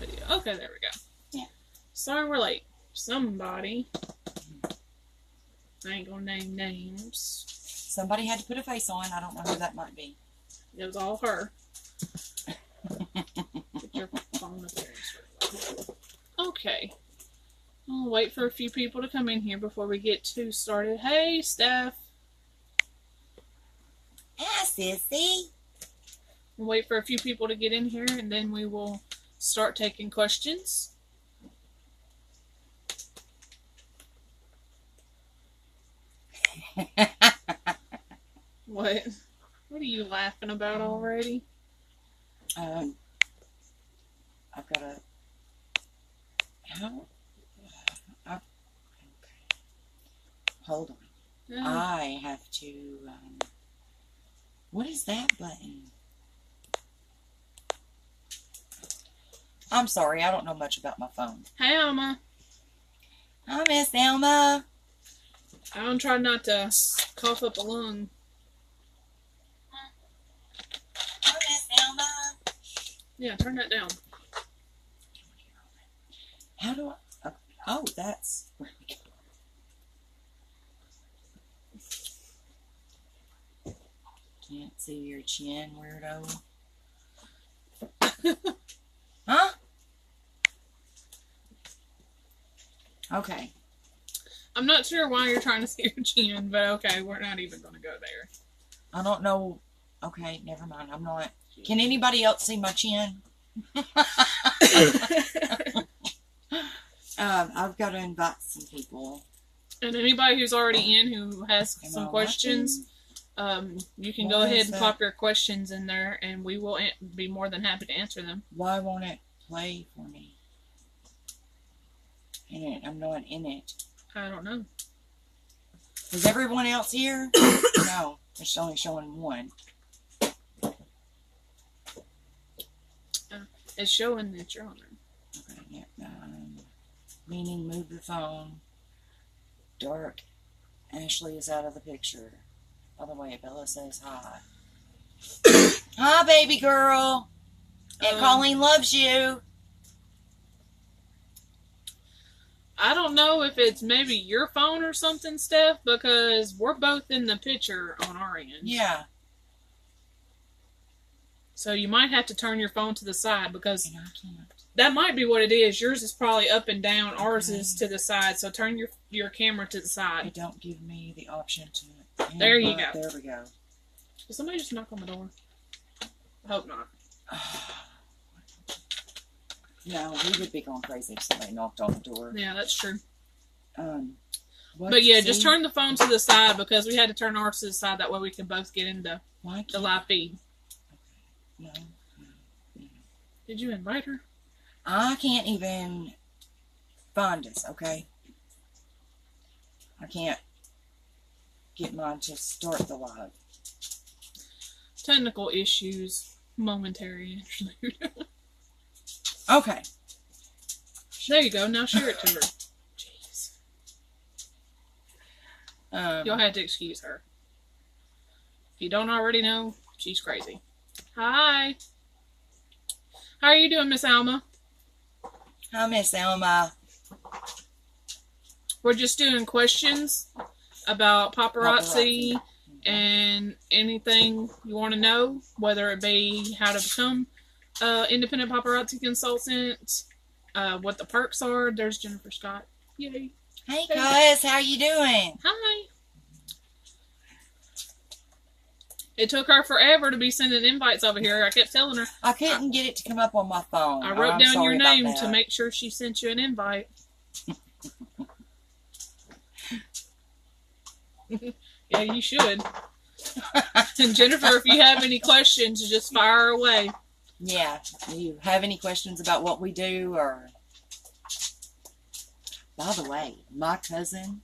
video. Okay, there we go. Yeah. Sorry we're late. Somebody. I ain't gonna name names. Somebody had to put a face on. I don't know who that might be. It was all her. Put your phone up there. Okay. I'll wait for a few people to come in here before we get too started. Hey, Steph. Hi, sissy. We'll wait for a few people to get in here, and then we will start taking questions. What? What are you laughing about already? I've got a... How? Okay. Hold on. Yeah. I have to... what is that button? I'm sorry, I don't know much about my phone. Hey, Alma. Hi, Miss Elma. I'm trying not to cough up a lung. Hi, Miss Elma. Yeah, turn that down. How do I... Oh, that's... Can't see your chin, weirdo. Huh? Okay. I'm not sure why you're trying to see your chin, but okay, we're not even going to go there. I don't know. Okay, never mind. I'm not. Can anybody else see my chin? I've got to invite some people. And anybody who's already in who has some questions, you can go ahead and pop your questions in there, and we will be more than happy to answer them. Why won't it play for me? I'm not in it. I don't know. Is everyone else here? No, it's only showing one. It's showing that you're on there. Okay, yeah. Meaning move the phone. Dark. Ashley is out of the picture. By the way, Bella says hi. Hi, baby girl. And Colleen loves you. I don't know if it's maybe your phone or something, Steph, because we're both in the picture on our end. Yeah. So you might have to turn your phone to the side, because And I can't. that might be what it is. Yours is probably up and down. Ours is to the side. So turn your camera to the side. It don't give me the option to. There you go. There we go. Did somebody just knock on the door? I hope not. No, we would be going crazy if somebody knocked on the door. Yeah, that's true. What, But yeah, just turn the phone to the side, because we had to turn ours to the side. That way we can both get into the live feed. No. Did you invite her? I can't even find us, okay? I can't get mine to start the live. Technical issues. Momentary interlude. Okay. There you go. Now share it to her. Jeez. You'll have to excuse her. If you don't already know, she's crazy. Hi. How are you doing, Miss Alma? Hi, Miss Elma. We're just doing questions about paparazzi and anything you want to know, whether it be how to become independent paparazzi consultant, what the perks are. There's Jennifer Scott. Yay. Hey, cuz, how you doing? Hi. It took her forever to be sending invites over here. I kept telling her. I couldn't get it to come up on my phone. I wrote down your name to make sure she sent you an invite. Yeah, you should. And Jennifer, if you have any questions, just fire away. Yeah. Do you have any questions about what we do? Or, by the way, my cousin,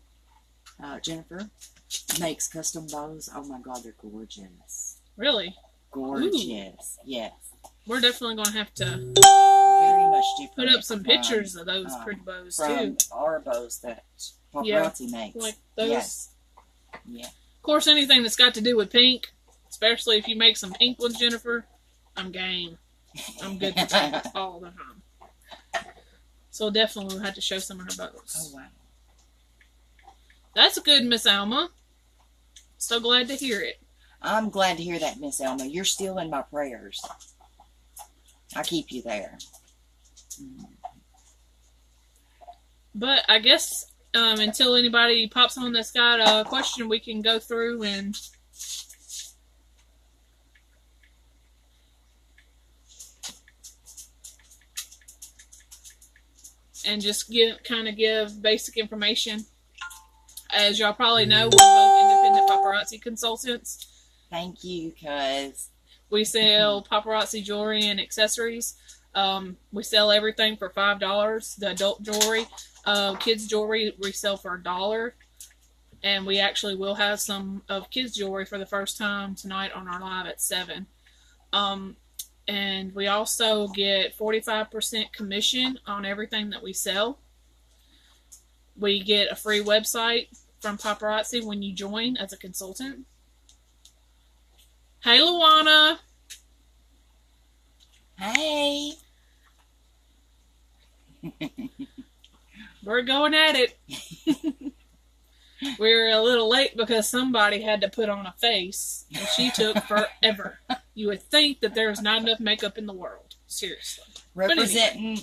Jennifer, makes custom bows. Oh my God, they're gorgeous. Really? Gorgeous. Ooh. Yes. We're definitely going to have to Very much different. put up some pictures of those pretty bows, from too. our bows that paparazzi makes. Like those. Yes. Yeah. Of course, anything that's got to do with pink, especially if you make some pink ones, Jennifer, I'm game. I'm good for pink all the time. So definitely we'll have to show some of her bows. Oh, wow. That's good, Miss Alma. So glad to hear it. I'm glad to hear that, Miss Elma. You're still in my prayers. I keep you there. But I guess until anybody pops on that's got a question, we can go through and just give basic information. As y'all probably know, we're both independent paparazzi consultants. Thank you, cuz. We sell paparazzi jewelry and accessories. We sell everything for $5. The adult jewelry, kids jewelry, we sell for $1. And we actually will have some of kids jewelry for the first time tonight on our live at 7. And we also get 45% commission on everything that we sell. We get a free website from Paparazzi when you join as a consultant. Hey, Luana. Hey. We're going at it. We're a little late because somebody had to put on a face, and she took forever. You would think that there's not enough makeup in the world. Seriously. Representing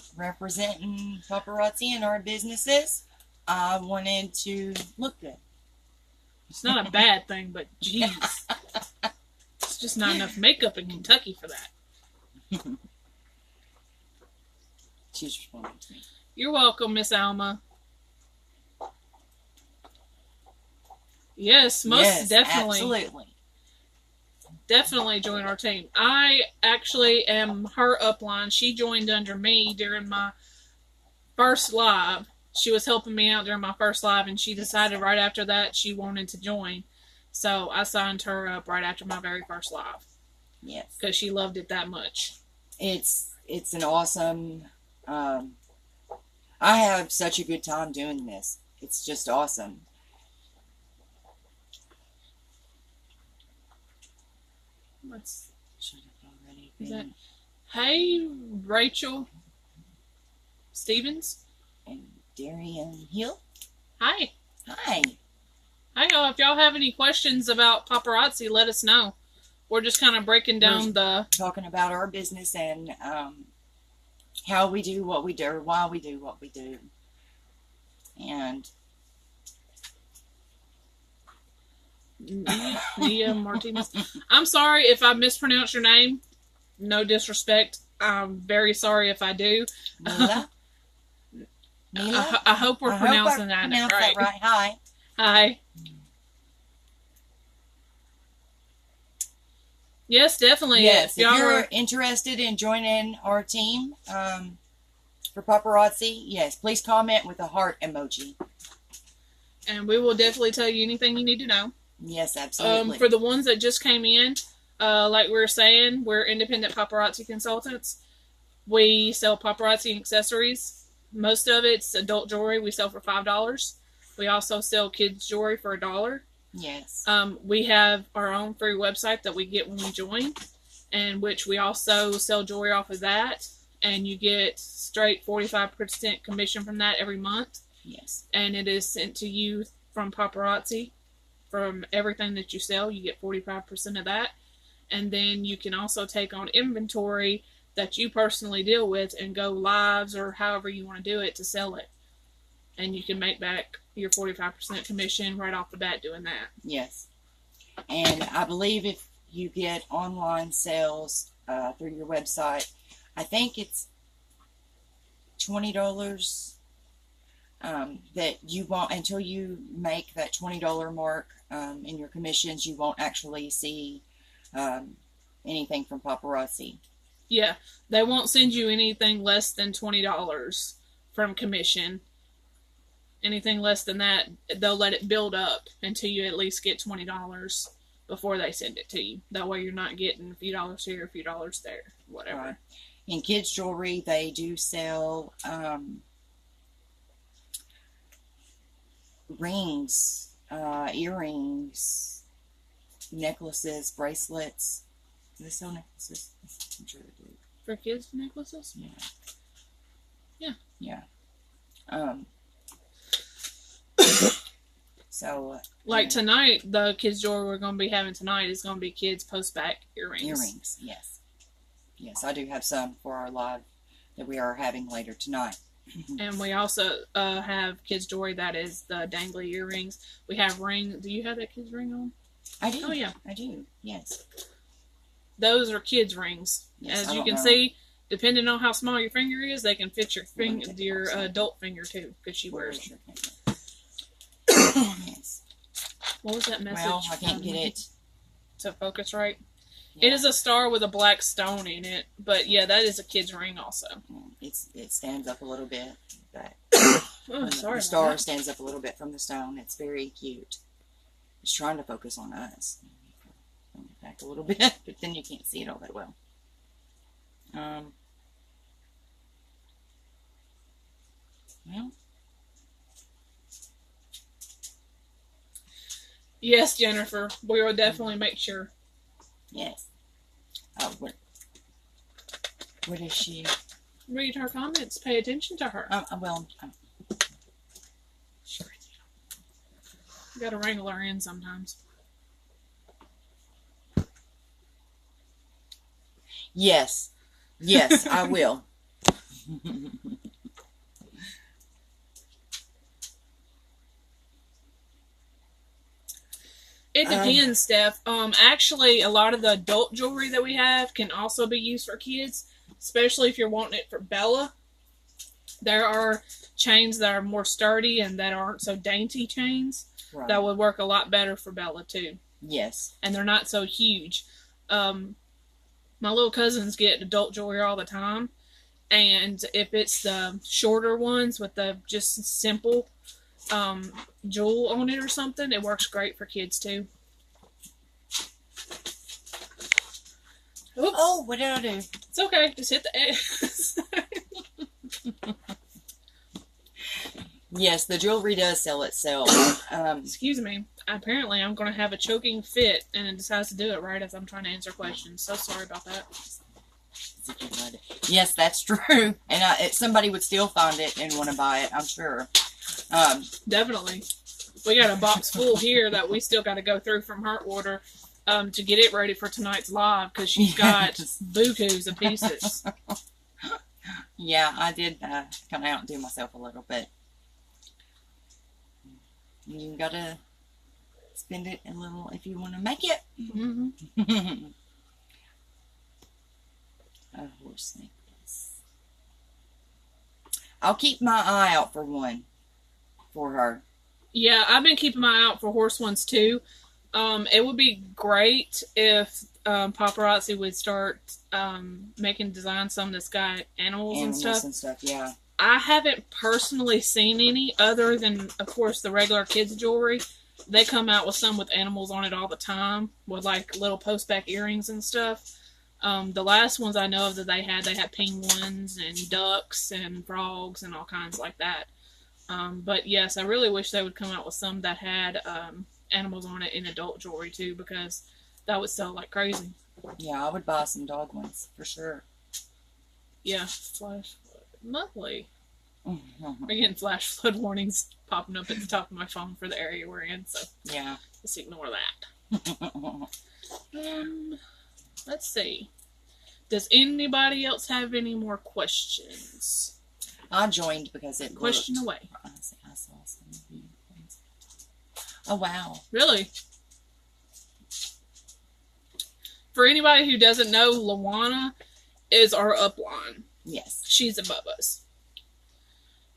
paparazzi in our businesses, I wanted to look good. It's not a bad thing, but jeez. It's just not enough makeup in Kentucky for that. She's responding to me. You're welcome, Miss Alma. Yes, most definitely. Absolutely. Definitely join our team. I actually am her upline. She joined under me during my first live. She was helping me out during my first live, and she decided right after that she wanted to join. So I signed her up right after my very first live. Yes. Because she loved it that much. It's an awesome... I have such a good time doing this. It's just awesome. Let's shut up already. Is that, hey, Rachel Stevens and Darian Hill. Hi. Hi. Hi, y'all. If y'all have any questions about paparazzi, let us know. We're just kind of breaking down talking about our business and how we do what we do, or why we do what we do, and. Nia Martinez. I'm sorry if I mispronounced your name. No disrespect. I'm very sorry if I do. Mila? I hope we're pronouncing that right. Hi. Hi. Yes, definitely. Yes, if you're interested in joining our team for paparazzi, yes, please comment with a heart emoji. And we will definitely tell you anything you need to know. Yes, absolutely. For the ones that just came in, like we were saying, we're independent paparazzi consultants. We sell paparazzi accessories. Most of it's adult jewelry. We sell for $5. We also sell kids jewelry for $1. Yes. We have our own free website that we get when we join, and which we also sell jewelry off of that, and you get straight 45% commission from that every month. Yes. And it is sent to you from paparazzi. From everything that you sell, you get 45% of that. And then you can also take on inventory that you personally deal with and go lives or however you want to do it to sell it. And you can make back your 45% commission right off the bat doing that. Yes. And I believe if you get online sales through your website, I think it's $20 that you won't, until you make that $20 mark in your commissions, you won't actually see anything from paparazzi. Yeah, they won't send you anything less than $20 from commission. Anything less than that, they'll let it build up until you at least get $20 before they send it to you. That way you're not getting a few dollars here, a few dollars there, whatever. Right. In kids' jewelry, they do sell rings, earrings, necklaces, bracelets. Do they sell necklaces? I'm sure they do. For kids' necklaces? Yeah. Yeah. Yeah. So, like tonight, the kids' jewelry we're going to be having tonight is going to be kids' post-back earrings. Earrings, yes. Yes, I do have some for our live that we are having later tonight. And we also have kids' jewelry that is the dangly earrings. We have ring. Do you have that kids' ring on? I do. Oh, yeah. I do, yes. Those are kids' rings. Yes, As you can see, depending on how small your finger is, they can fit your adult finger too, because she wears them. Yes. What was that message? Well, I can't get it to focus right. Yeah. It is a star with a black stone in it, but yeah, that is a kid's ring also. It stands up a little bit, but sorry. The star stands up a little bit from the stone. It's very cute. It's trying to focus on us. Bring it back a little bit, but then you can't see it all that well. Well. Yes, Jennifer. We will definitely make sure. Yes. Oh, what is she? Read her comments. Pay attention to her. Sure. You gotta wrangle her in sometimes. Yes. Yes, I will. It depends, Steph. Actually, a lot of the adult jewelry that we have can also be used for kids, especially if you're wanting it for Bella. There are chains that are more sturdy and that aren't so dainty chains that would work a lot better for Bella too. Yes. And they're not so huge. My little cousins get adult jewelry all the time, and if it's the shorter ones with the just simple jewel on it or something, it works great for kids too. Oops. Oh, what did I do? It's okay. Just hit the X. Yes, the jewelry does sell itself. Excuse me. Apparently, I'm going to have a choking fit, and it decides to do it right as I'm trying to answer questions. So sorry about that. Yes, that's true. And somebody would still find it and want to buy it, I'm sure. Definitely. We got a box full here that we still got to go through from her order to get it ready for tonight's live, because she's got bukus of pieces. Yeah, I did kind of outdo myself a little bit. You gotta spend it a little if you want to make it. Mm-hmm. A horse necklace. I'll keep my eye out for one for her. Yeah, I've been keeping my eye out for horse ones too. It would be great if Paparazzi would start making designs, some that's got animals and stuff. Yeah. I haven't personally seen any other than, of course, the regular kids' jewelry. They come out with some with animals on it all the time, with like little post-back earrings and stuff. The last ones I know of that they had penguins and ducks and frogs and all kinds like that. But yes, I really wish they would come out with some that had animals on it in adult jewelry too, because that would sell like crazy. Yeah, I would buy some dog ones for sure. Yeah, flash flood. Lovely. We're getting flash flood warnings popping up at the top of my phone for the area we're in, so yeah, just ignore that. Let's see. Does anybody else have any more questions? I joined because it question looked, away. I saw some of you. Oh wow! Really? For anybody who doesn't know, Luana is our upline. Yes, she's above us,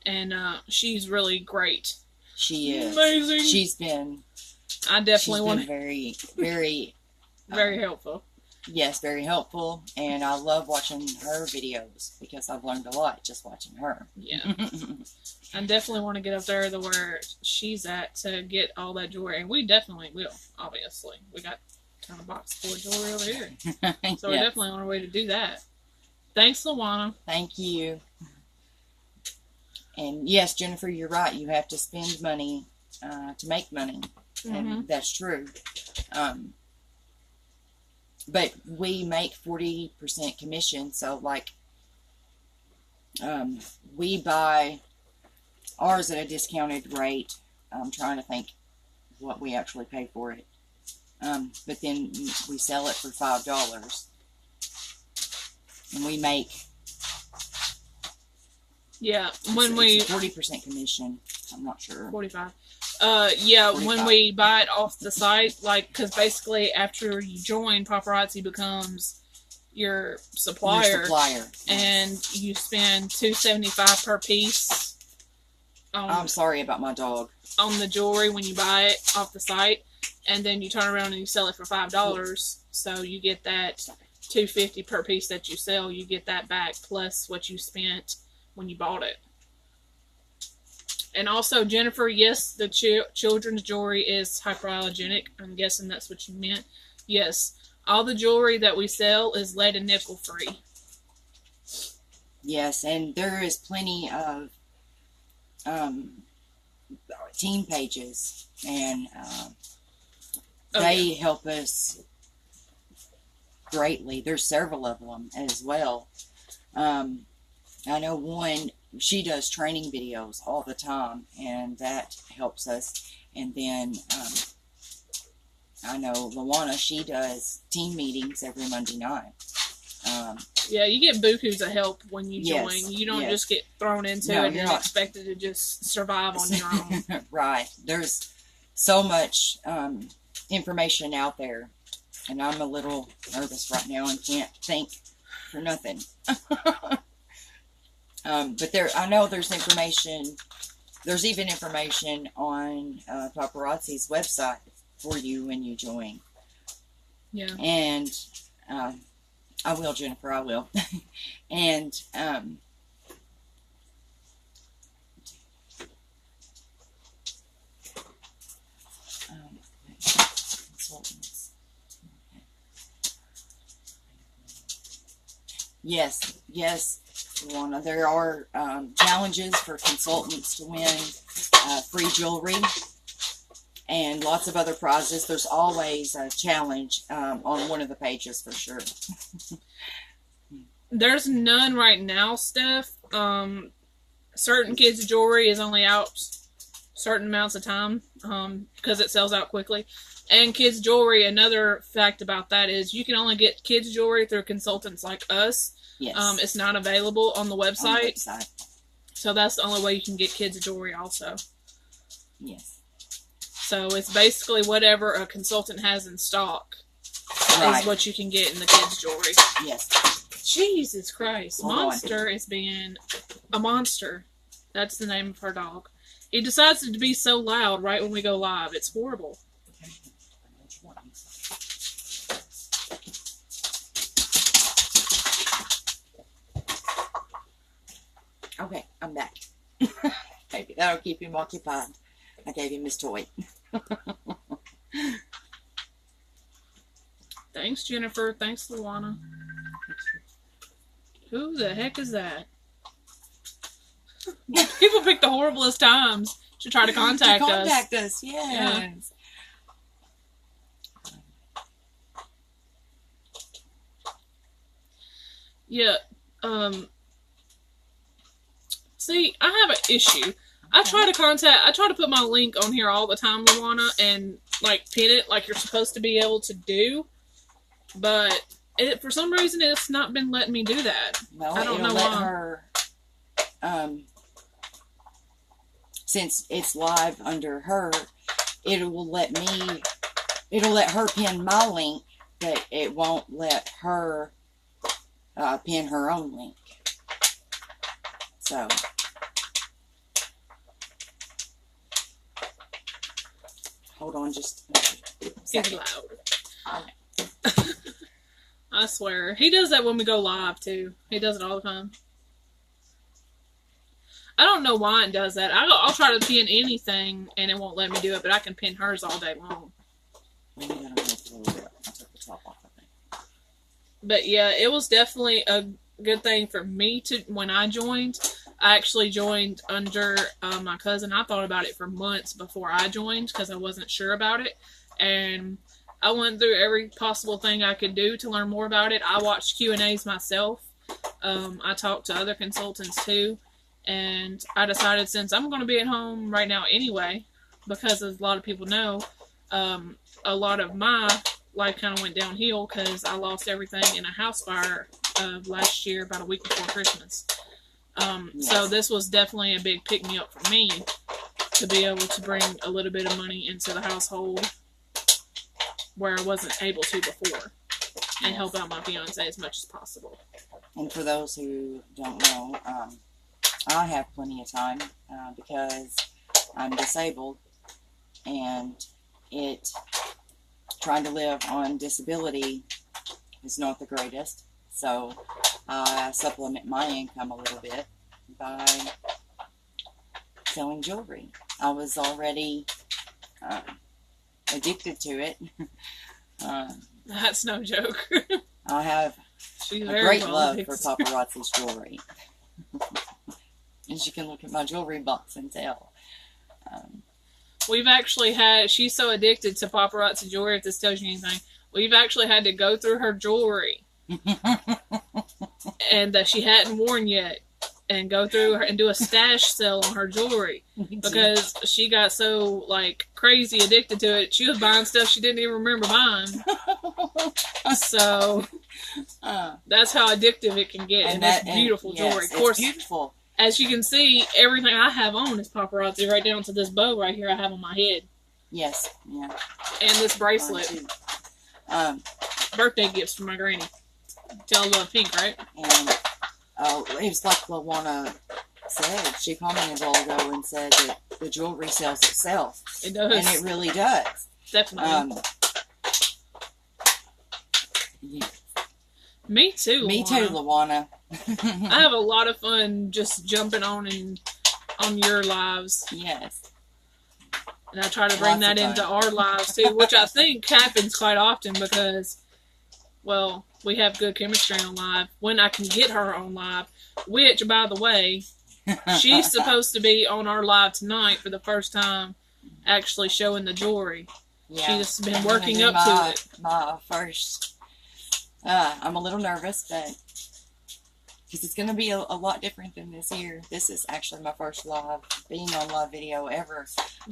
and she's really great. She is amazing. She's been. I definitely want very, very, very helpful. Yes, very helpful, and I love watching her videos because I've learned a lot just watching her. Yeah. I definitely want to get up there to where she's at to get all that jewelry, and we definitely will, obviously. We got a ton of box full of jewelry over here. So we're definitely on our way to do that. Thanks, Luana. Thank you. And yes, Jennifer, you're right. You have to spend money to make money, and that's true. But we make 40% commission, so like we buy ours at a discounted rate. I'm trying to think what we actually pay for it. But then we sell it for $5. And we make... Yeah, when we... 40% commission. I'm not sure. 45. Yeah, 45. when we buy it off the site, like, because basically after you join, Paparazzi becomes your supplier. Your supplier. And you spend $2.75 per piece. I'm sorry about my dog. On the jewelry when you buy it off the site, and then you turn around and you sell it for $5. So you get that $2.50 per piece that you sell. You get that back plus what you spent when you bought it. And also, Jennifer, yes, the children's jewelry is hypoallergenic. I'm guessing that's what you meant. Yes, all the jewelry that we sell is lead and nickel free. Yes, and there is plenty of team pages, and they help us greatly. There's several of them as well. I know one, she does training videos all the time, and that helps us. And then I know Luana, she does team meetings every Monday night. Yeah, you get bukus of help when you join. Yes, You don't yes. just get thrown into No, it you're and not. expected to just survive on your own. Right. There's so much information out there, and I'm a little nervous right now and can't think for nothing. But I know there's information. There's even information on Paparazzi's website for you when you join. Yeah. And I will, Jennifer. I will. And consultants. Yes, yes, Luana. There are challenges for consultants to win free jewelry and lots of other prizes. There's always a challenge on one of the pages for sure. There's none right now, Steph. Certain kids' jewelry is only out certain amounts of time because it sells out quickly. And kids' jewelry, another fact about that is you can only get kids' jewelry through consultants like us. Yes. It's not available on the website. On the website. So that's the only way you can get kids' jewelry also. Yes. So it's basically whatever a consultant has in stock Right. is what you can get in the kids' jewelry. Yes. Jesus Christ. Hold on. Monster is being a monster. That's the name of her dog. He decides to be so loud right when we go live. It's horrible. Okay, I'm back. Maybe that'll keep him occupied. I gave him his toy. Thanks, Jennifer. Thanks, Luana. Who the heck is that? People pick the horriblest times to try to contact us. Contact us, yes. Yeah. See, I have an issue. I try to put my link on here all the time, Luana, and like pin it like you're supposed to be able to do. But for some reason it's not been letting me do that. No, I don't know let why. her since it's live under her, it'll let her pin my link, but it won't let her pin her own link. So hold on just a It's second. loud. I swear. He does that when we go live, too. He does it all the time. I don't know why it does that. I'll try to pin anything, and it won't let me do it, but I can pin hers all day long. Maybe that'll help a little bit. I took the top off, I think. But, yeah, it was definitely a good thing for me when I joined. I actually joined under my cousin. I thought about it for months before I joined because I wasn't sure about it. And I went through every possible thing I could do to learn more about it. I watched Q&As myself. I talked to other consultants too. And I decided, since I'm going to be at home right now anyway, because as a lot of people know, a lot of my life kind of went downhill because I lost everything in a house fire last year, about a week before Christmas. Yes. So this was definitely a big pick-me-up for me to be able to bring a little bit of money into the household where I wasn't able to before, and help out my fiance as much as possible. And for those who don't know, I have plenty of time because I'm disabled, and trying to live on disability is not the greatest. So I supplement my income a little bit by selling jewelry. I was already addicted to it. That's no joke. I have She's a very great well love addicted. for paparazzi's jewelry. As you can look at my jewelry box and tell. We've actually had, she's so addicted to paparazzi jewelry, if this tells you anything, we've actually had to go through her jewelry and that she hadn't worn yet, and go through her and do a stash sale on her jewelry because she got so like crazy addicted to it. She was buying stuff she didn't even remember buying. So that's how addictive it can get, and it's beautiful jewelry. Of course, beautiful. As you can see, everything I have on is paparazzi, right down to this bow right here I have on my head. Yes, yeah. And this bracelet. Birthday gifts from my granny. Tell love pink, right? And it was like LaWanna said. She commented a while ago and said that the jewelry sells itself. It does. And it really does. Definitely. Yeah. Me too, Me too, LaWanna. I have a lot of fun just jumping on your lives. Yes. And I try to bring that into our lives too, which I think happens quite often because, well, we have good chemistry on live. When I can get her on live, which, by the way, she's supposed to be on our live tonight for the first time, actually showing the jewelry. Yeah. She's been working up to it. My first. I'm a little nervous, but because it's going to be a lot different than this year. This is actually my first being on live video ever,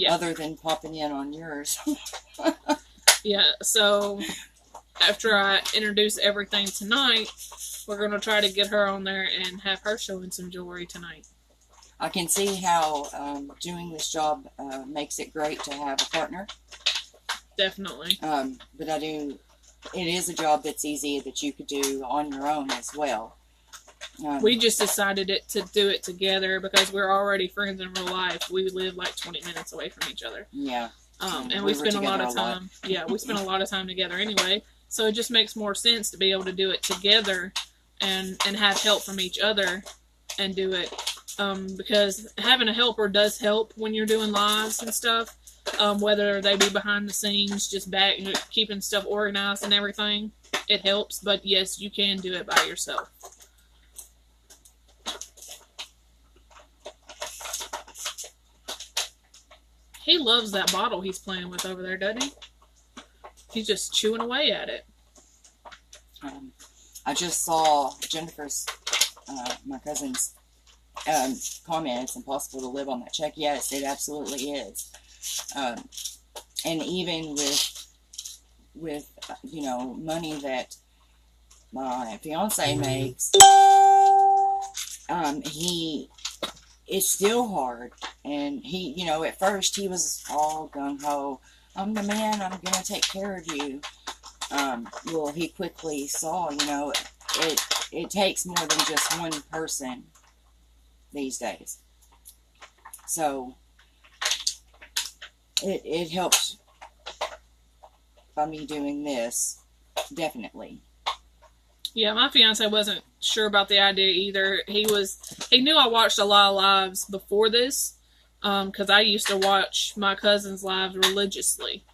other than popping in on yours. Yeah, so after I introduce everything tonight, we're going to try to get her on there and have her showing some jewelry tonight. I can see how doing this job makes it great to have a partner. Definitely. But it is a job that's easy that you could do on your own as well. We just decided to do it together because we're already friends in real life. We live like 20 minutes away from each other. Yeah. And we spend a lot of time. Yeah, we spend a lot of time together anyway. So it just makes more sense to be able to do it together and have help from each other and do it. Because having a helper does help when you're doing lives and stuff. Whether they be behind the scenes, just back, keeping stuff organized and everything. It helps. But yes, you can do it by yourself. He loves that bottle he's playing with over there, doesn't he? He's just chewing away at it. I just saw Jennifer's, my cousin's, comment. It's impossible to live on that check. Yes, it absolutely is. And even with money that my fiance makes, it's still hard. And he, at first he was all gung-ho. I'm the man, I'm going to take care of you. Well, he quickly saw, it takes more than just one person these days. So, it helps by me doing this, definitely. Yeah, my fiance wasn't sure about the idea either. He knew I watched a lot of lives before this, because I used to watch my cousin's lives religiously,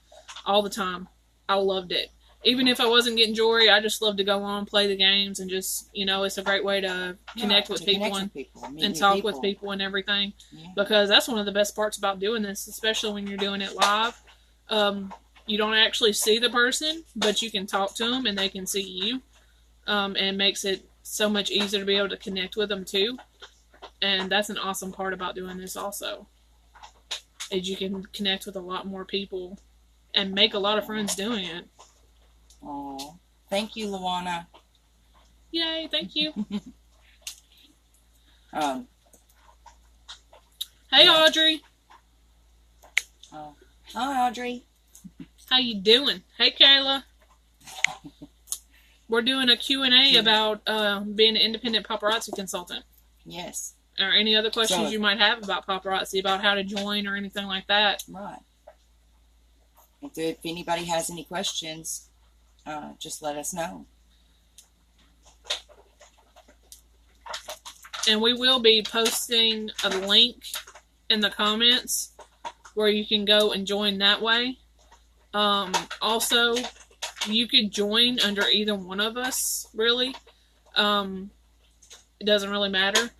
all the time. I loved it. Even if I wasn't getting jewelry, I just loved to go on, play the games, and just, it's a great way to connect with people and talk with people and everything. Yeah. Because that's one of the best parts about doing this, especially when you're doing it live. You don't actually see the person, but you can talk to them and they can see you. And makes it so much easier to be able to connect with them too. And that's an awesome part about doing this also, is you can connect with a lot more people and make a lot of friends doing it. Oh, thank you, Luana. Yay, thank you. Hey, yeah. Audrey. Oh. Hi, Audrey. How you doing? Hey, Kayla. We're doing a Q&A about being an independent paparazzi consultant. Yes. Or any other questions you might have about paparazzi, about how to join or anything like that. Right. If anybody has any questions, just let us know. And we will be posting a link in the comments where you can go and join that way. Also, you could join under either one of us, really. It doesn't really matter.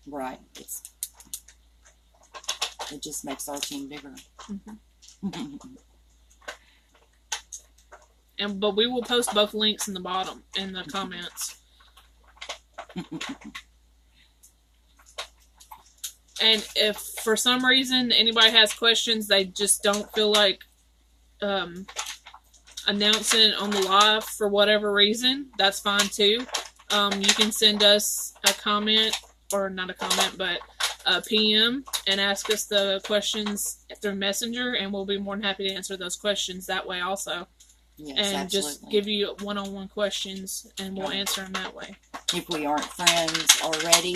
Right. It just makes our team bigger. Mm-hmm. But we will post both links in the bottom in the comments. And if for some reason anybody has questions, they just don't feel like announcing on the live for whatever reason, that's fine too. You can send us a comment, or not a comment, but a PM, and ask us the questions through Messenger, and we'll be more than happy to answer those questions that way also. Yes, and absolutely. Just give you one-on-one questions, and we'll answer them that way. If we aren't friends already.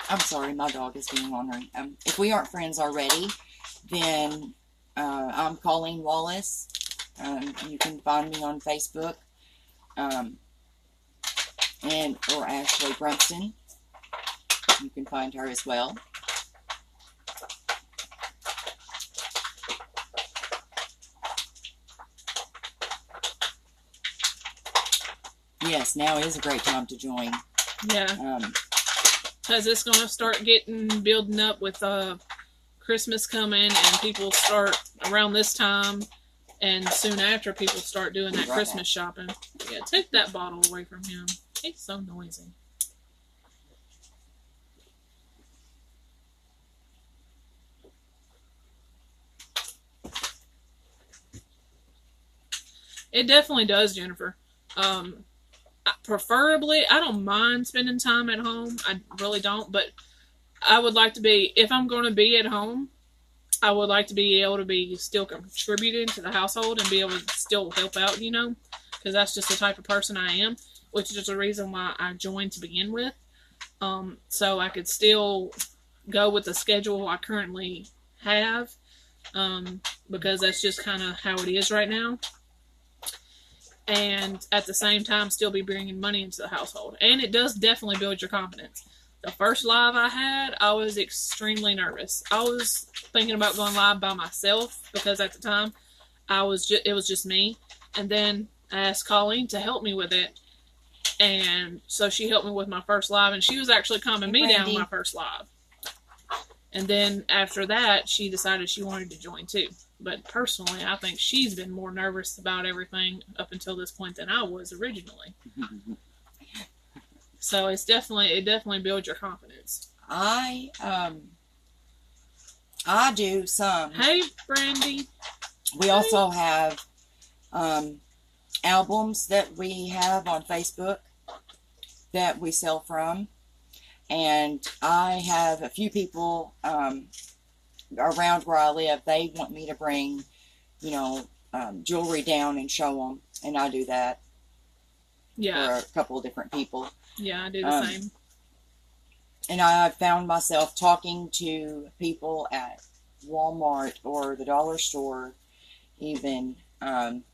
I'm sorry, my dog is being ornery. If we aren't friends already, then I'm Colleen Wallace. You can find me on Facebook. Or Ashley Brunston. You can find her as well. Yes, now is a great time to join. Yeah. Because it's going to start building up with Christmas coming, and people start around this time, and soon after people start doing that Christmas shopping. Yeah, take that bottle away from him. He's so noisy. It definitely does, Jennifer. Preferably, I don't mind spending time at home. I really don't, but I would like to be, if I'm going to be at home, I would like to be able to be still contributing to the household and be able to still help out, because that's just the type of person I am, which is the reason why I joined to begin with. So I could still go with the schedule I currently have, because that's just kind of how it is right now. And at the same time, still be bringing money into the household. And it does definitely build your confidence. The first live I had, I was extremely nervous. I was thinking about going live by myself, because at the time, it was just me. And then I asked Colleen to help me with it. And so she helped me with my first live, and she was actually calming me down my first live. And then after that, she decided she wanted to join too. But personally, I think she's been more nervous about everything up until this point than I was originally. So it definitely builds your confidence. I do some. Hey, Brandy. We also have albums that we have on Facebook that we sell from. And I have a few people around where I live. They want me to bring, jewelry down and show them. And I do that. Yeah. For a couple of different people. Yeah, I do the same. And I found myself talking to people at Walmart or the dollar store even. And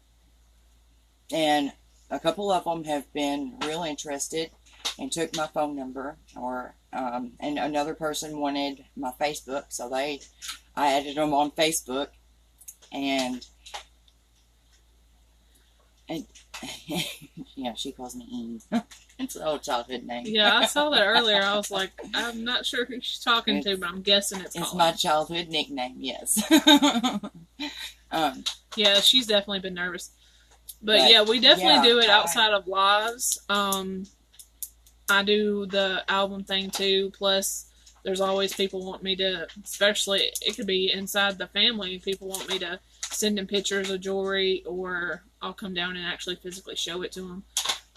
a couple of them have been real interested and took my phone number, and another person wanted my Facebook, so I added them on Facebook, and yeah, she calls me Eve. It's an old childhood name. Yeah, I saw that earlier. I was like, I'm not sure who she's talking to, but I'm guessing it's Colleen. My childhood nickname, yes. Yeah, she's definitely been nervous. But yeah, we definitely do it I- outside of lives. I do the album thing too. Plus, there's always people want me to, especially it could be inside the family. People want me to send them pictures of jewelry, or I'll come down and actually physically show it to them.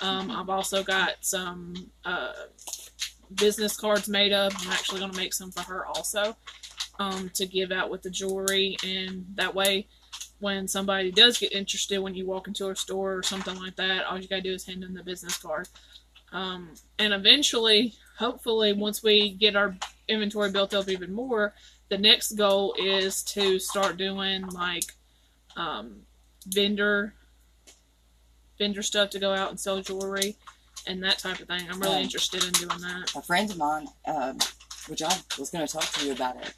I've also got some business cards made up. I'm actually going to make some for her also, to give out with the jewelry, and that way, when somebody does get interested, when you walk into a store or something like that, all you gotta do is hand them the business card. And eventually, hopefully, once we get our inventory built up even more, the next goal is to start doing like vendor stuff to go out and sell jewelry and that type of thing. I'm really interested in doing that. A friend of mine, which I was going to talk to you about it,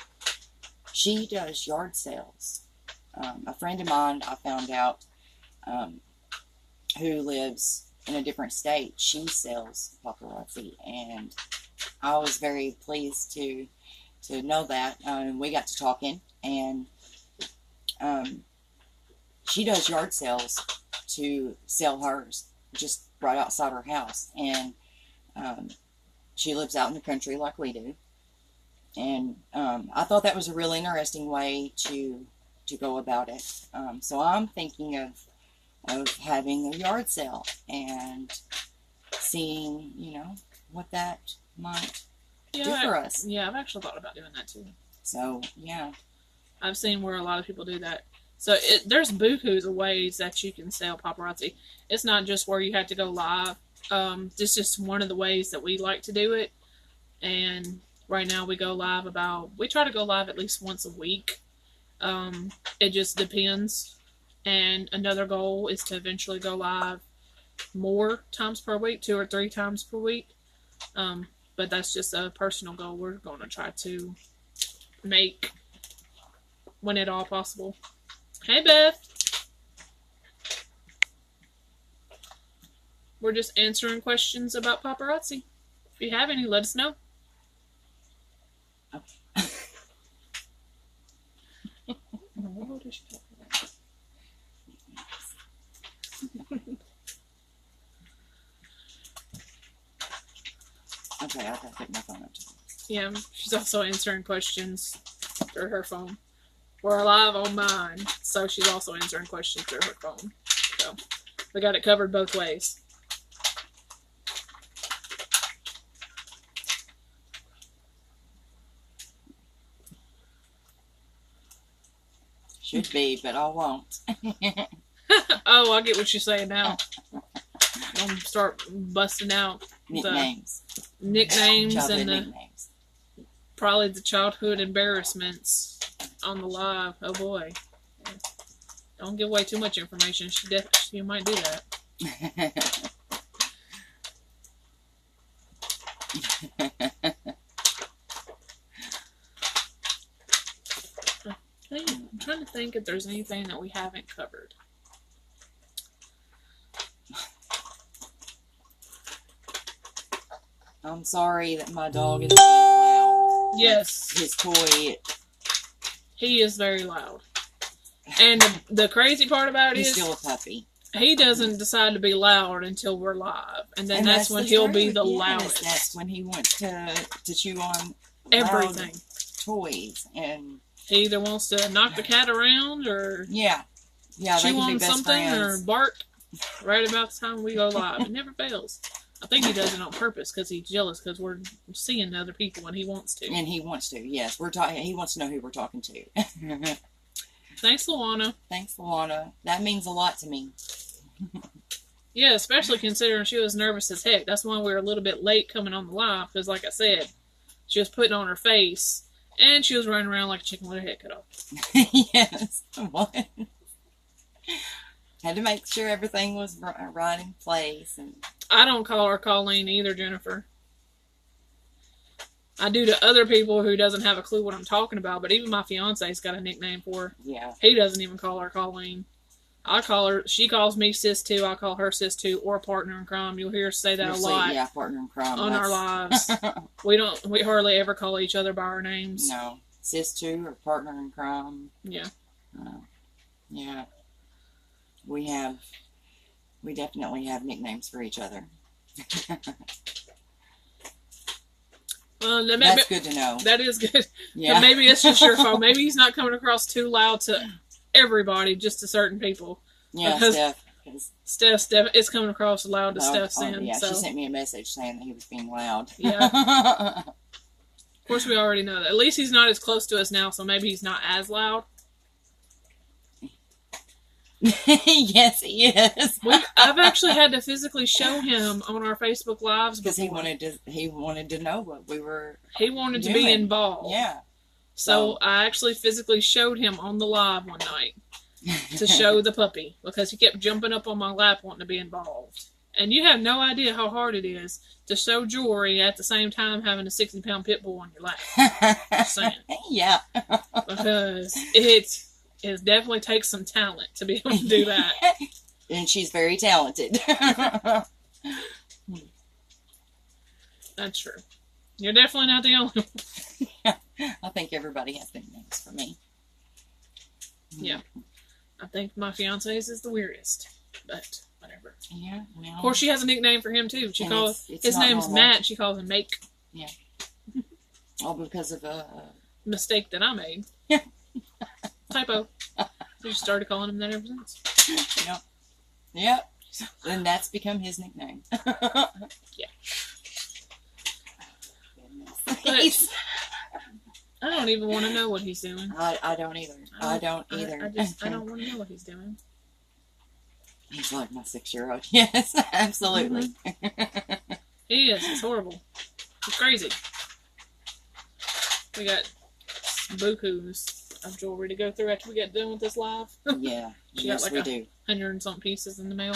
she does yard sales. A friend of mine, I found out, who lives in a different state, she sells paparazzi, and I was very pleased to know that. We got to talking, and she does yard sales to sell hers just right outside her house, and she lives out in the country like we do, and I thought that was a really interesting way to go about it. So I'm thinking of having a yard sale and seeing, what that might do for us. Yeah, I've actually thought about doing that too. So, yeah. I've seen where a lot of people do that. So there's bukus of ways that you can sell paparazzi. It's not just where you have to go live. It's just one of the ways that we like to do it. And right now we try to go live at least once a week. It just depends. And another goal is to eventually go live more times per week, 2 or 3 times per week. But that's just a personal goal we're going to try to make when at all possible. Hey, Beth. We're just answering questions about paparazzi. If you have any, let us know. What is she talking about? Okay, I gotta pick my phone up. Yeah, she's also answering questions through her phone. We're live on mine, so she's also answering questions through her phone. So we got it covered both ways. Should be, but I won't. Oh, I get what you're saying now. I'm gonna start busting out Nicknames. Nicknames Childhood and nicknames. probably the childhood embarrassments on the live. Oh boy. Don't give away too much information. She might do that. I'm trying to think if there's anything that we haven't covered. I'm sorry that my dog is being loud. Yes. His toy. He is very loud. And the crazy part about it He's is still a puppy. he doesn't decide to be loud until we're live. And then that's when he'll be the loudest. That's when he wants to chew on everything. Toys. And he either wants to knock the cat around or yeah, chew they can on be best something friends. or bark right about the time we go live. It never fails. I think he does it on purpose because he's jealous because we're seeing other people and he wants to. And he wants to, yes. We're talking. He wants to know who we're talking to. Thanks, Luana. Thanks, Luana. That means a lot to me. Yeah, especially considering she was nervous as heck. That's why we were a little bit late coming on the live because, like I said, she was putting on her face and she was running around like a chicken with her head cut off. Yes. What? Had to make sure everything was right in place. And I don't call her Colleen either, Jennifer. I do to other people who doesn't have a clue what I'm talking about, but even my fiance's got a nickname for her. Yeah. He doesn't even call her Colleen. I call her, she calls me Sis 2, I call her Sis 2, or Partner in Crime. You'll hear us say that a lot. Yeah, Partner in Crime. On our lives. We hardly ever call each other by our names. No. Sis 2 or Partner in Crime. Yeah. Yeah. We have We definitely have nicknames for each other. That's good to know. That is good. Yeah. But maybe it's just your fault. Maybe he's not coming across too loud to everybody, just to certain people. Yeah, because Steph. It's coming across loud to Steph's end. Yeah, so. She sent me a message saying that he was being loud. Yeah. Of course, we already know that. At least he's not as close to us now, so maybe he's not as loud. Yes, he is. I've actually had to physically show him on our Facebook Lives because he wanted to know what we were. He wanted to be involved. Yeah. So I actually physically showed him on the live one night to show the puppy because he kept jumping up on my lap wanting to be involved. And you have no idea how hard it is to show jewelry at the same time having a 60-pound pit bull on your lap. Just saying. Yeah. Because it definitely takes some talent to be able to do that. And she's very talented. That's true. You're definitely not the only one. I think everybody has nicknames for me. Yeah. I think my fiance's is the weirdest. But whatever. Yeah. Well, of course, she has a nickname for him, too. She calls his name's normal. Matt. She calls him Make. Yeah. All because of a mistake that I made. Yeah. Typo. So just started calling him that ever since. Yep. Yep. And that's become his nickname. Yeah. But I don't even want to know what he's doing. I don't either. I don't either. I don't want to know what he's doing. He's like my 6-year-old. Yes, absolutely. Mm-hmm. He is. It's horrible. It's crazy. We got bukus of jewelry to go through after we get done with this live. Yeah. She yes, got like 100 and something pieces in the mail.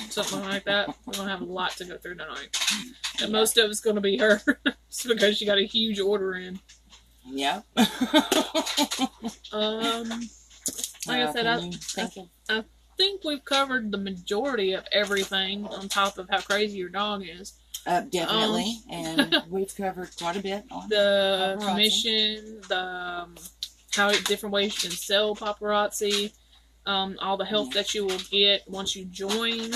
Something like that. We're going to have a lot to go through tonight. And most of it's going to be her. Because she got a huge order in. Yeah. Like I said, I think we've covered the majority of everything on top of how crazy your dog is. Definitely. And we've covered quite a bit on the commission, the how different ways you can sell paparazzi, all the help that you will get once you join,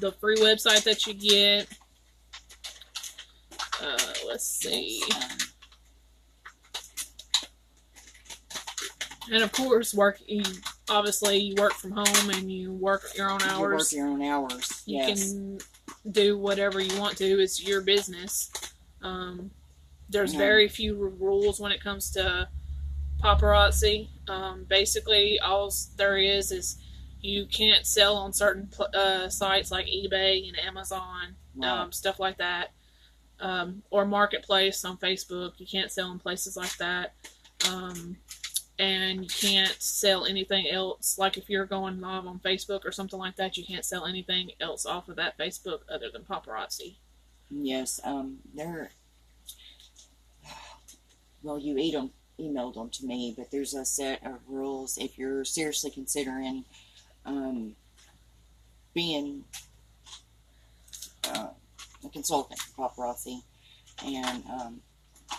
the free website that you get. Let's see. And of course, obviously you work from home and you work your own hours. You work your own hours. You can do whatever you want to. It's your business. There's very few rules when it comes to paparazzi. Basically, all there is you can't sell on certain sites like eBay and Amazon, stuff like that. Or Marketplace on Facebook. You can't sell in places like that. And you can't sell anything else. Like if you're going live on Facebook or something like that, you can't sell anything else off of that Facebook other than paparazzi. Yes, well, you emailed them to me, but there's a set of rules if you're seriously considering being a consultant for paparazzi, and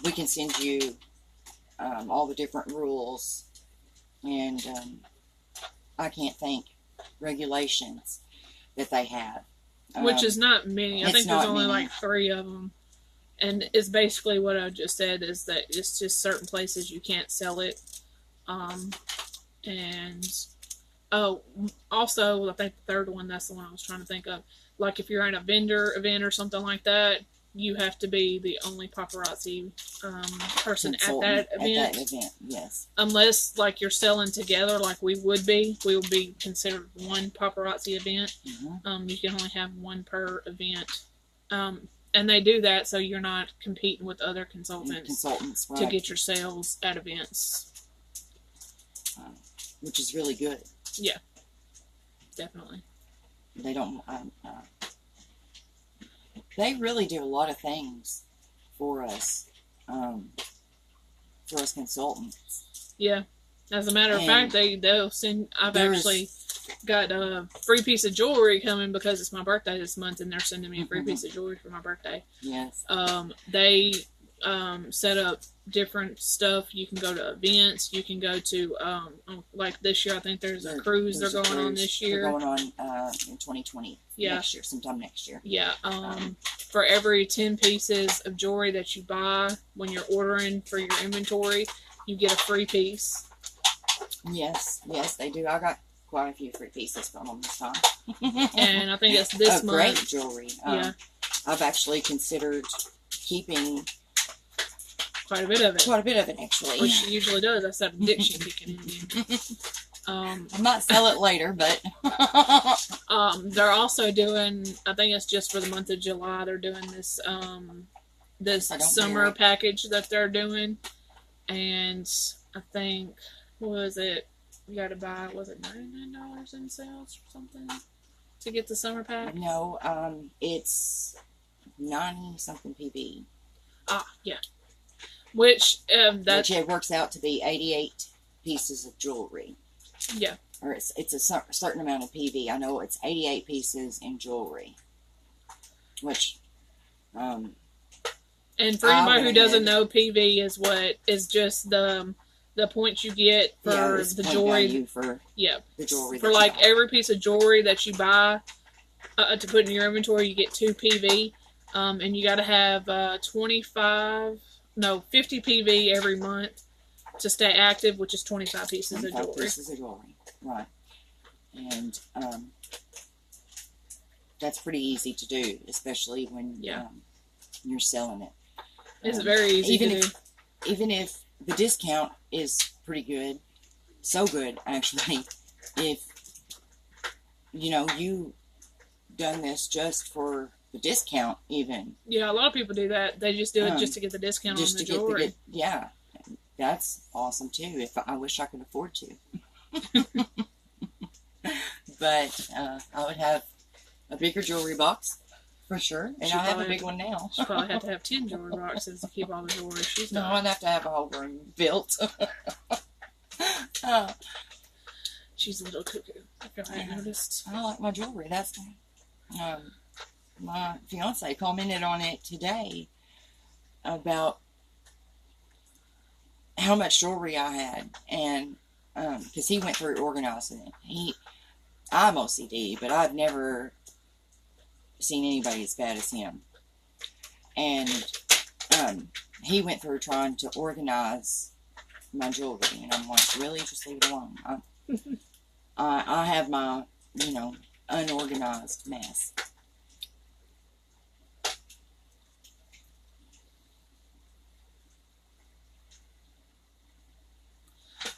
we can send you all the different rules, and I can't think regulations that they have. Which is not many. I think there's only like 3 of them. And it's basically what I just said is that it's just certain places you can't sell it. And also, I think the third one, that's the one I was trying to think of. Like if you're in a vendor event or something like that, you have to be the only paparazzi person at that event. Yes. Unless, like, you're selling together like we would be. We would be considered one paparazzi event. Mm-hmm. You can only have one per event. And they do that so you're not competing with other consultants right, to get your sales at events. Which is really good. Yeah. Definitely. They don't... they really do a lot of things for us consultants. Yeah. As a matter of fact, they'll send... I've actually got a free piece of jewelry coming because it's my birthday this month, and they're sending me a free piece of jewelry for my birthday. Yes. They set up different stuff. You can go to events. You can go to like this year. I think there's a cruise they're going on this year. They're going on in 2020. Yeah. Next year, sometime next year. Yeah. For every 10 pieces of jewelry that you buy when you're ordering for your inventory, you get a free piece. Yes, they do. I got quite a few free pieces from them this time. And I think it's this month. Great jewelry. Yeah. I've actually considered keeping quite a bit of it, actually. Which she usually does. That's that addiction kicking in. I might sell it later, but they're also doing, I think it's just for the month of July, they're doing this this summer package that they're doing. And I think, what was it? You got to buy, was it $99 in sales or something to get the summer pack? No, it's 90 something PB. Ah, yeah. Which it works out to be 88 pieces of jewelry. Yeah. Or it's a certain amount of PV. I know it's 88 pieces in jewelry. Which, and for anybody who doesn't know, PV is just the points you get for the jewelry. The jewelry. For like every piece of jewelry that you buy to put in your inventory, you get 2 PV. And you got to have 50 PV every month to stay active, which is 25 pieces of jewelry. Right. And that's pretty easy to do, especially when you're selling it. It's very easy to do. Even if the discount is pretty good, so good, actually, if, you done this just for the discount, even. Yeah, a lot of people do that. They just do it just to get the discount on the jewelry. Yeah, that's awesome too. I wish I could afford to. But I would have a bigger jewelry box for sure, and I have a big one now. She probably have to have 10 jewelry boxes to keep all the jewelry she's got. No, I'd have to have a whole room built. She's a little cuckoo, if I haven't noticed. I like my jewelry. That's my fiance commented on it today about how much jewelry I had, and because he went through organizing it. I'm OCD, but I've never seen anybody as bad as him. And he went through trying to organize my jewelry, and I'm like, really? Just leave it alone. I have my, unorganized mess.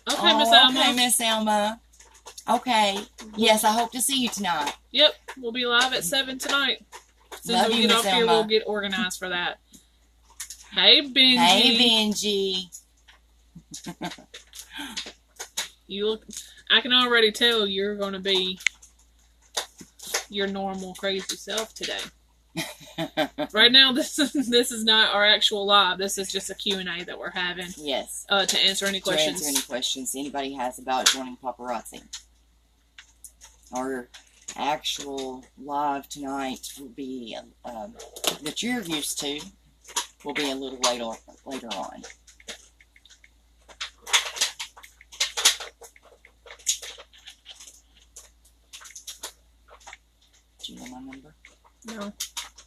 Okay, Miss Alma. Okay, Miss Alma. Okay. Yes, I hope to see you tonight. Yep, we'll be live at 7 tonight. As soon as we get off here, we'll get organized for that. Hey, Benji. Hey, Benji. You look. I can already tell you're going to be your normal crazy self today. Right now, this is not our actual live. This is just a Q&A that we're having. Yes. To answer any questions. To answer any questions anybody has about joining paparazzi. Our actual live tonight will be that you're used to. Will be a little later on. Do you know my number? No.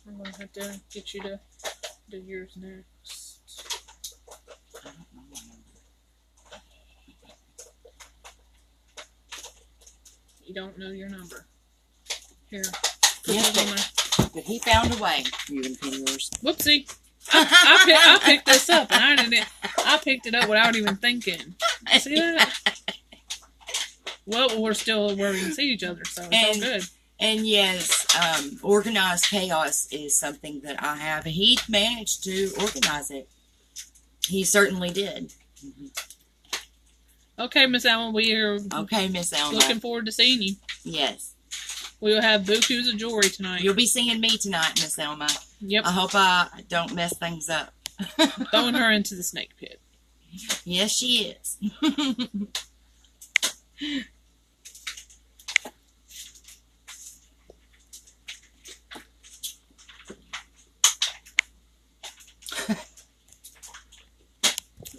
I'm going to have to get you to do yours next. I don't know my number. You don't know your number. Here. Yes, but he found a way. You can pin yours. Whoopsie. I picked this up, and I picked it up without even thinking. See that? Well, we're still where we can see each other, so it's all good. And yes, organized chaos is something that I have. He managed to organize it. He certainly did. Mm-hmm. Okay, Miss Alma, we are looking forward to seeing you. Yes. We will have bukus of jewelry tonight. You'll be seeing me tonight, Miss Alma. Yep. I hope I don't mess things up. Throwing her into the snake pit. Yes, she is.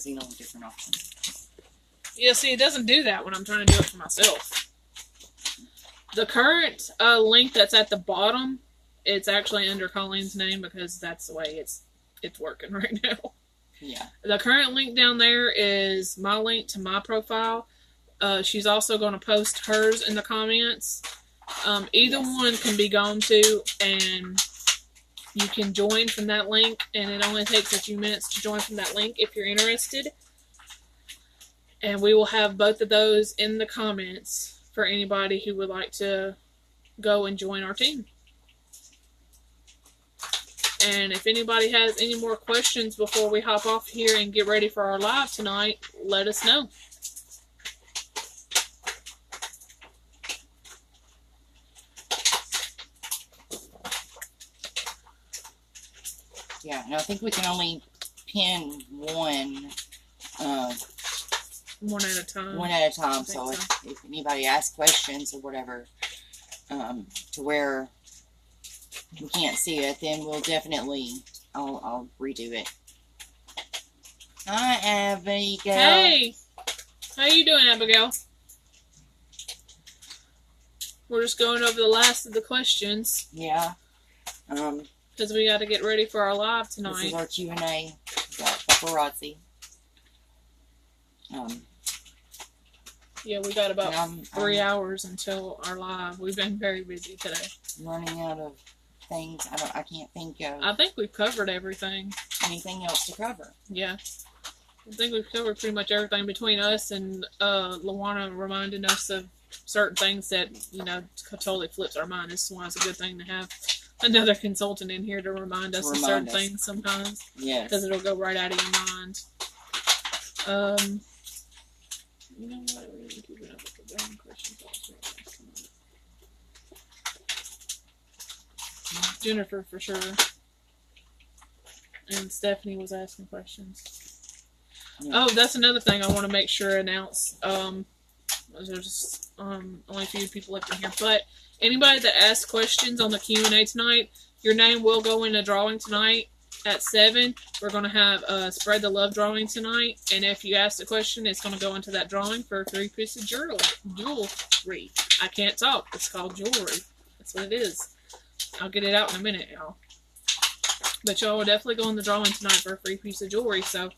seen on different options. Yeah, see, it doesn't do that when I'm trying to do it for myself. The current link that's at the bottom, it's actually under Colleen's name because that's the way it's working right now. Yeah. The current link down there is my link to my profile. She's also going to post hers in the comments. Either one can be gone to, and you can join from that link, and it only takes a few minutes to join from that link if you're interested. And we will have both of those in the comments for anybody who would like to go and join our team. And if anybody has any more questions before we hop off here and get ready for our live tonight, let us know. Yeah, and I think we can only pin one. One at a time. One at a time. So if anybody asks questions or whatever, to where we can't see it, then we'll definitely, I'll redo it. Hi, Abigail. Hey, how you doing, Abigail? We're just going over the last of the questions. Yeah. Because we got to get ready for our live tonight. This is our Q&A about paparazzi. Yeah, we got about 3 hours until our live. We've been very busy today. Running out of things. I can't think of. I think we've covered everything. Anything else to cover? Yeah. I think we've covered pretty much everything between us and Luana reminding us of certain things that, totally flips our mind. This is why it's a good thing to have another consultant in here to remind us of certain things sometimes. Yes. Because it'll go right out of your mind. You know what? We're going to keep it up with the damn questions. Jennifer, for sure. And Stephanie was asking questions. Yeah. Oh, that's another thing I want to make sure announce. There's only a few people left in here, but anybody that asks questions on the Q&A tonight, your name will go in a drawing tonight at 7. We're going to have a Spread the Love drawing tonight, and if you ask a question, it's going to go into that drawing for a 3-piece of jewelry. I can't talk. It's called jewelry. That's what it is. I'll get it out in a minute, y'all. But y'all will definitely go in the drawing tonight for a free piece of jewelry, so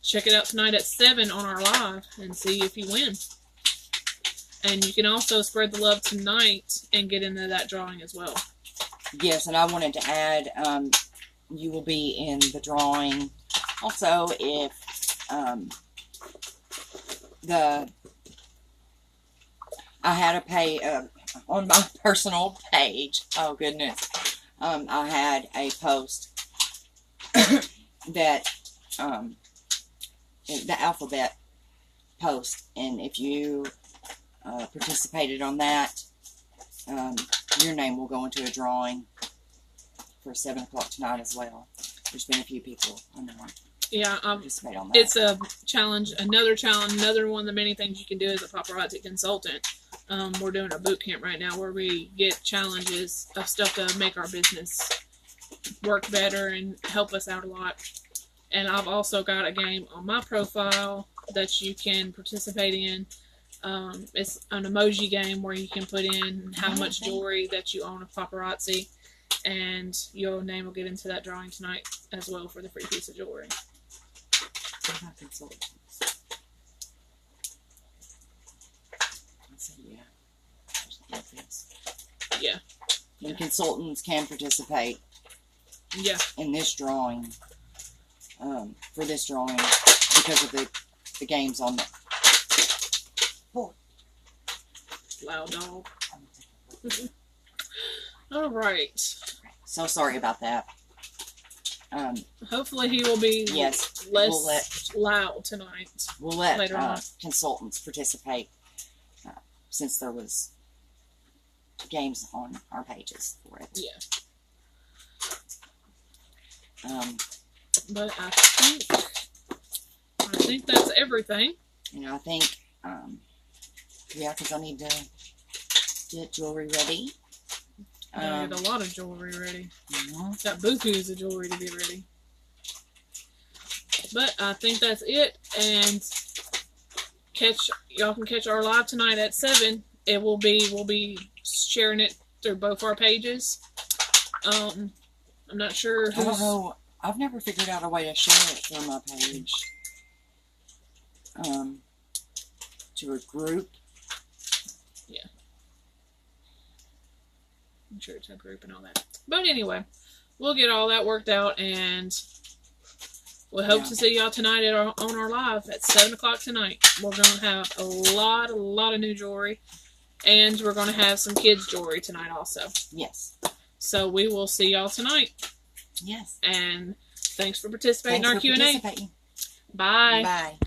check it out tonight at 7 on our live and see if you win. And you can also spread the love tonight and get into that drawing as well. Yes, and I wanted to add, you will be in the drawing. Also, if I had a pay on my personal page. Oh goodness, I had a post that the alphabet post, and if you participated on that, your name will go into a drawing for 7 o'clock tonight as well. There's been a few people on that. Yeah, participate on that. It's a challenge, another one of the many things you can do as a paparazzi consultant. We're doing a boot camp right now where we get challenges of stuff to make our business work better and help us out a lot. And I've also got a game on my profile that you can participate in. It's an emoji game where you can put in how much jewelry that you own of paparazzi, and your name will get into that drawing tonight as well for the free piece of jewelry. Yeah. And consultants can participate. Yeah. In this drawing, for this drawing, because of the games on the. Oh. Loud dog. All right. So sorry about that. Hopefully he will be less loud tonight. We'll let consultants participate since there was games on our pages for it. Yeah. But I think that's everything. And I think, yeah, because I need to get jewelry ready. I need a lot of jewelry ready. Mm-hmm. Got bukus of jewelry to get ready. But I think that's it. And y'all can catch our live tonight at 7. We'll be sharing it through both our pages. I'm not sure I don't know. I've never figured out a way to share it from my page. To a group. Yeah. I'm sure it's a group and all that. But anyway, we'll get all that worked out, and we hope to see y'all tonight on our live at 7 o'clock tonight. We're going to have a lot of new jewelry, and we're going to have some kids' jewelry tonight also. Yes. So we will see y'all tonight. Yes. And thanks for participating in our Q&A. Bye. Bye.